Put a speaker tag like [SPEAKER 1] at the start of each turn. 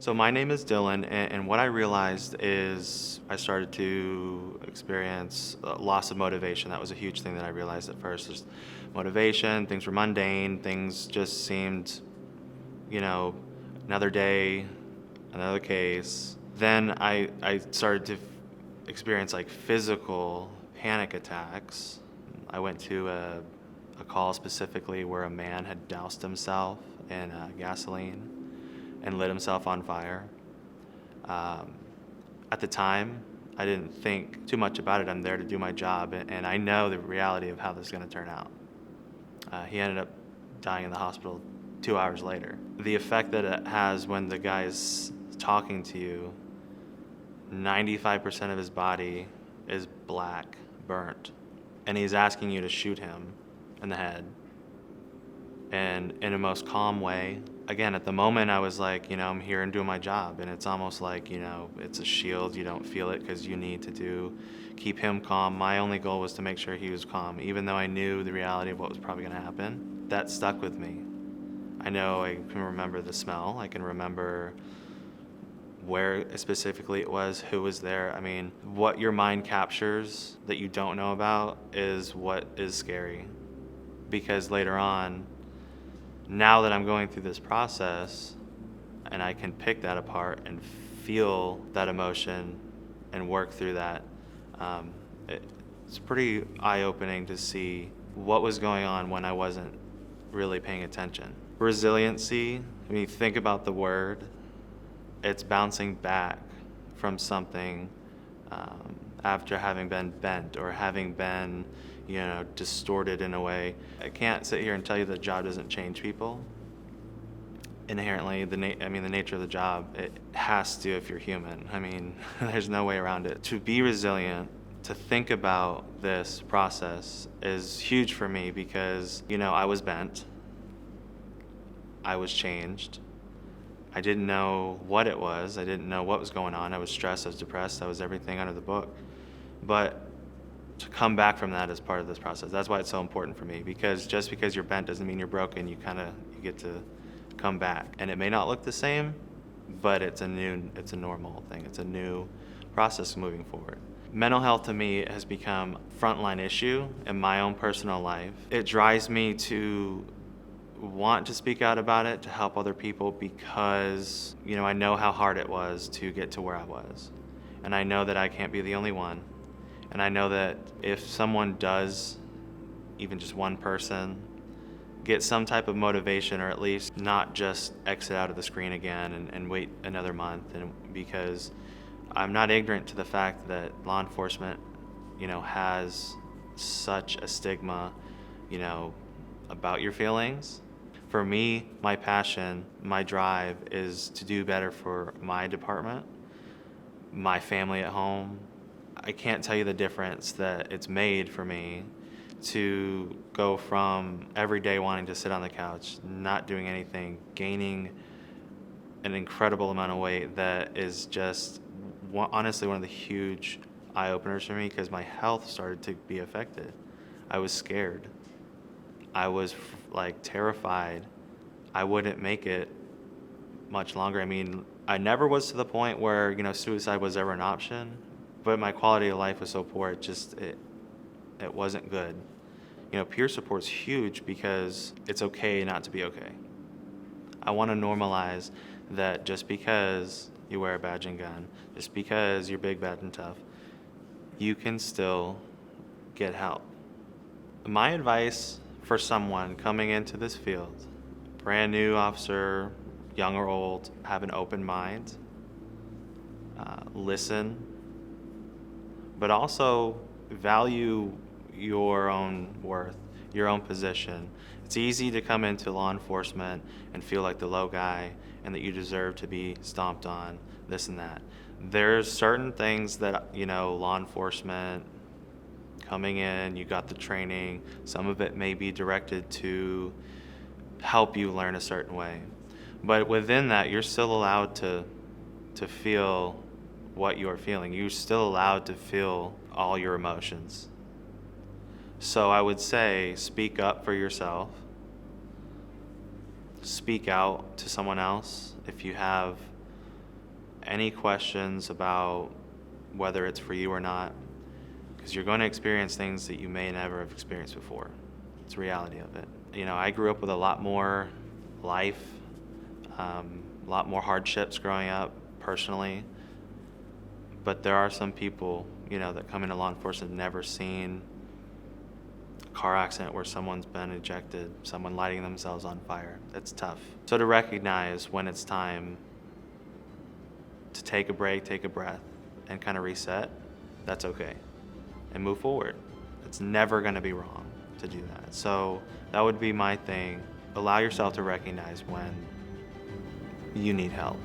[SPEAKER 1] So my name is Dylan, and what I realized is I started to experience loss of motivation. That was a huge thing that I realized at first. Just motivation, things were mundane, things just seemed, you know, another day, another case. Then I started to experience like physical panic attacks. I went to a call specifically where a man had doused himself in gasoline and lit himself on fire. Um, at the time, I didn't think too much about it. I'm there to do my job, and I know the reality of how this is going to turn out. He ended up dying in the hospital 2 hours later. The effect that it has when the guy is talking to you, 95% of his body is black, burnt, and he's asking you to shoot him in the head. And in a most calm way. Again, at the moment, I was like, I'm here and doing my job, and it's almost like, it's a shield. You don't feel it because you need to keep him calm. My only goal was to make sure he was calm, even though I knew the reality of what was probably going to happen. That stuck with me. I know I can remember the smell. I can remember where specifically it was, who was there. I mean, what your mind captures that you don't know about is what is scary, because later on, now that I'm going through this process and I can pick that apart and feel that emotion and work through that, it's pretty eye-opening to see what was going on when I wasn't really paying attention. Resiliency, when you think about the word, it's bouncing back from something after having been bent or having been distorted in a way. I can't sit here and tell you the job doesn't change people. Inherently, the nature of the job, it has to if you're human. I mean, there's no way around it. To be resilient, to think about this process is huge for me because, I was bent. I was changed. I didn't know what it was. I didn't know what was going on. I was stressed. I was depressed. I was everything under the book. But to come back from that is part of this process. That's why it's so important for me, because just because you're bent doesn't mean you're broken. You get to come back, and it may not look the same, but it's a normal thing. It's a new process moving forward. Mental health to me has become a frontline issue in my own personal life. It drives me to want to speak out about it, to help other people, because I know how hard it was to get to where I was, and I know that I can't be the only one. And I know that if someone does, even just one person, get some type of motivation, or at least not just exit out of the screen again and wait another month, and because I'm not ignorant to the fact that law enforcement, has such a stigma, about your feelings. For me, my passion, my drive is to do better for my department, my family at home. I can't tell you the difference that it's made for me to go from every day wanting to sit on the couch, not doing anything, gaining an incredible amount of weight that is just honestly one of the huge eye-openers for me, because my health started to be affected. I was scared. I was terrified I wouldn't make it much longer. I mean, I never was to the point where, suicide was ever an option. But my quality of life was so poor, it wasn't good. Peer support's huge because it's okay not to be okay. I want to normalize that just because you wear a badge and gun, just because you're big, bad, and tough, you can still get help. My advice for someone coming into this field, brand new officer, young or old, have an open mind, listen, but also value your own worth, your own position. It's easy to come into law enforcement and feel like the low guy and that you deserve to be stomped on, this and that. There's certain things that, law enforcement coming in, you got the training, some of it may be directed to help you learn a certain way. But within that, you're still allowed to feel what you're feeling. You're still allowed to feel all your emotions. So I would say speak up for yourself. Speak out to someone else if you have any questions about whether it's for you or not, because you're going to experience things that you may never have experienced before. It's the reality of it. You know, I grew up with a lot more life, a lot more hardships growing up personally, but there are some people, you know, that come into law enforcement and never seen a car accident where someone's been ejected, someone lighting themselves on fire. It's tough. So to recognize when it's time to take a break, take a breath, and kind of reset, that's okay. And move forward. It's never going to be wrong to do that. So that would be my thing. Allow yourself to recognize when you need help.